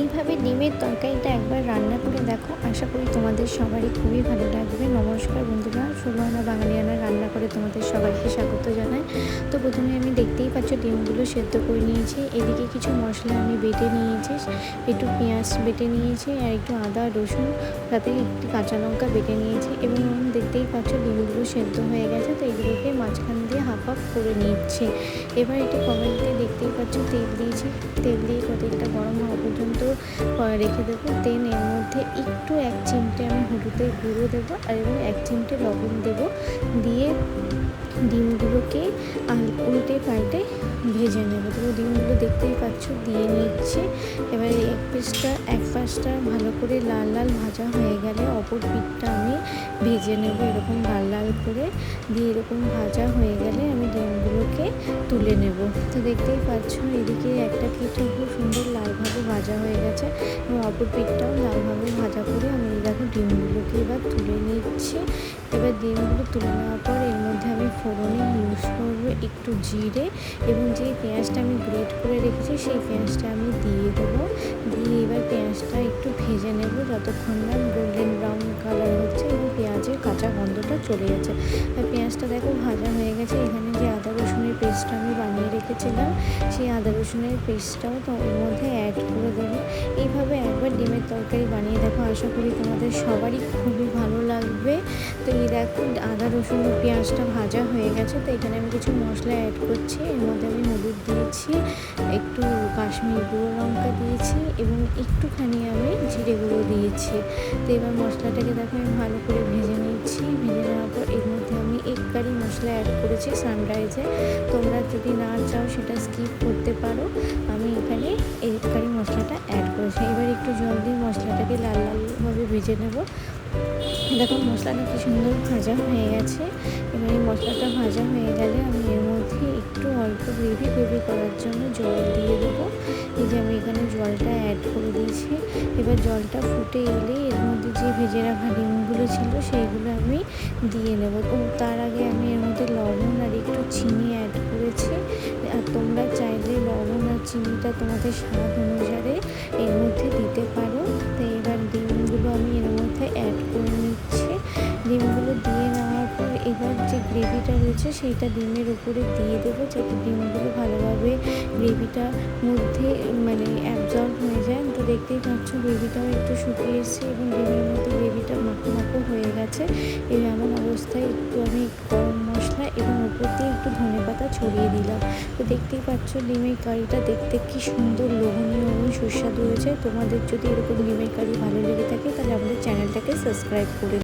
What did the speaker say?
এইভাবে ডিমের তরকারিটা একবার রান্না করে দেখো, আশা করি তোমাদের সবারই খুবই ভালো লাগবে। নমস্কার বন্ধুরা, সুবর্ণা বাঙালিয়ানা রান্না করে তোমাদের সবাইকে স্বাগত জানাই। তো প্রথমে আমি দেখতেই পাচ্ছ ডিমগুলো সেদ্ধ করে নিয়েছি। এদিকে কিছু মশলা আমি বেটে নিয়েছি, একটু পেঁয়াজ বেটে নিয়েছি আর একটু আদা রসুন, তাতে একটি কাঁচা লঙ্কা বেটে নিয়েছি এবং দেখতেই পাচ্ছ ডিমগুলো সেদ্ধ হয়ে গেছে। তো এগুলোকে মাঝখান দিয়ে হাফ হাফ করে নিচ্ছি। এবার একটি কড়াইতে দেখতেই পাচ্ছ তেল দিয়েছি, তেল দিয়ে তেলটা গরম হওয়া পর্যন্ত রেখে দেবো। দেন এর মধ্যে একটু 1 চিমটে আমি হলুদের গুঁড়ো দেবো আর এবং 1 চিমটে লবণ দেবো। দিয়ে ডিমগুলোকে উল্টে পাল্টে ভেজে নেবো। তো ডিমগুলো দেখতেই পাচ্ছ দিয়ে নিচ্ছে। এবারে এক পাশটা ভালো করে লাল লাল ভাজা হয়ে গেলে অপর পিঠটা আমি ভেজে নেবো এরকম লাল লাল করে। দিয়ে এরকম ভাজা হয়ে গেলে আমি ডিমগুলোকে তুলে নেব। তো দেখতেই পাচ্ছ এদিকে একটা পিঠটা খুব সুন্দর লালভাবে ভাজা হয়ে গেছে এবং অপর পিঠটাও লালভাবে ভাজা করে আমি দেখো ডিমগুলোকে এবার তুলে নিচ্ছি। এবার ডিমগুলো তুলে নেওয়ার পর এর মধ্যে আমি ফোড়নে ইউজ করবো একটু জিরে এবং যে পেঁয়াজটা আমি গ্রেট করে রেখেছি সেই পেঁয়াজটা আমি দিয়ে দেবো। দিয়ে এবার পেঁয়াজটা একটু ভেজে নেব যতক্ষণ না গোল্ডেন ব্রাউন কালার হচ্ছে এবং পেঁয়াজের কাঁচা গন্ধটা চলে যাচ্ছে। আর পেঁয়াজটা দেখো ভাজা হয়ে গেছে। এখানে যে আদা রসুনের পেস্টটা আমি বানিয়ে রেখেছিলাম সেই আদা রসুনের পেস্টটাও তো এর মধ্যে অ্যাড করে দেবো। এইভাবে একবার ডিমের তরকারি বানিয়ে দেখো, আশা করি তোমাদের সবারই খুবই ভালো লাগবে। তো এই দেখো আদা রসুন ও পেঁয়াজটা ভাজা হয়ে গেছে। তো এখানে আমি কিছু মশলা অ্যাড করছি। এর মধ্যে আমি হলুদ দিয়েছি, একটু কাশ্মীরি গুঁড়ো লঙ্কা দিয়েছি এবং একটুখানি আমি জিরে গুঁড়ো দিয়েছি। তো এবার মশলাটাকে দেখো আমি ভালো করে ভেজে নিচ্ছি। ভেজে নেওয়ার পর এর মধ্যে আমি এক কারি মশলা অ্যাড করেছি সানরাইজে। তোমরা যদি না চাও সেটা স্কিপ করতে পারো। আমি এখানে এক কারি মশলাটা অ্যাড করেছি। এবার একটু জল দিয়ে মশলাটাকে লাল লালভাবে ভেজে নেব। দেখো মশলাটা কি সুন্দর ভাজা হয়ে গেছে। এবার এই মশলাটা ভাজা হয়ে গেলে আমি এর মধ্যে একটু অল্প গ্রেভি করার জন্য জল দিয়ে দেবো। এই যে আমি এখানে জলটা অ্যাড করে দিয়েছি। এবার জলটা ফুটে এলে এর মধ্যে যে ভেজে রাখা ডিমগুলো ছিল সেইগুলো আমি দিয়ে নেব। ও তার আগে আমি এর মধ্যে লবণ আর একটু চিনি অ্যাড করেছি। আর তোমরা চাইলে লবণ আর চিনিটা তোমাদের স্বাদ অনুসারে এর মধ্যে দিতে পারো। তো এবার ডিমগুলো আমি এর মধ্যে অ্যাড করে নিচ্ছি। ডিমগুলো দিয়ে নেওয়ার পর এবার যে গ্রেভিটা রয়েছে সেইটা ডিমের উপরে দিয়ে দেবো যাতে ডিমগুলো ভালোভাবে গ্রেভিটার মধ্যে অ্যাবজর্ব হয়ে যায়। তো দেখতেই পাচ্ছ গ্রেভিটাও একটু শুকিয়ে এসেছে এবং ডিমের মধ্যে গ্রেভিটা মাখো মাখো হয়ে গেছে। এমন অবস্থায় একটু আমি গরম মশলা এবং উপর দিয়ে একটু ধনেপাতা ছড়িয়ে দিলাম। তো দেখতেই পাচ্ছ ডিমের কারিটা দেখতে কি সুন্দর লোভনীয় এবং সুস্বাদু হয়েছে। তোমাদের যদি এরকম ডিমের কারি ভালো লেগে থাকে তাহলে আমাদের চ্যানেলটাকে সাবস্ক্রাইব করে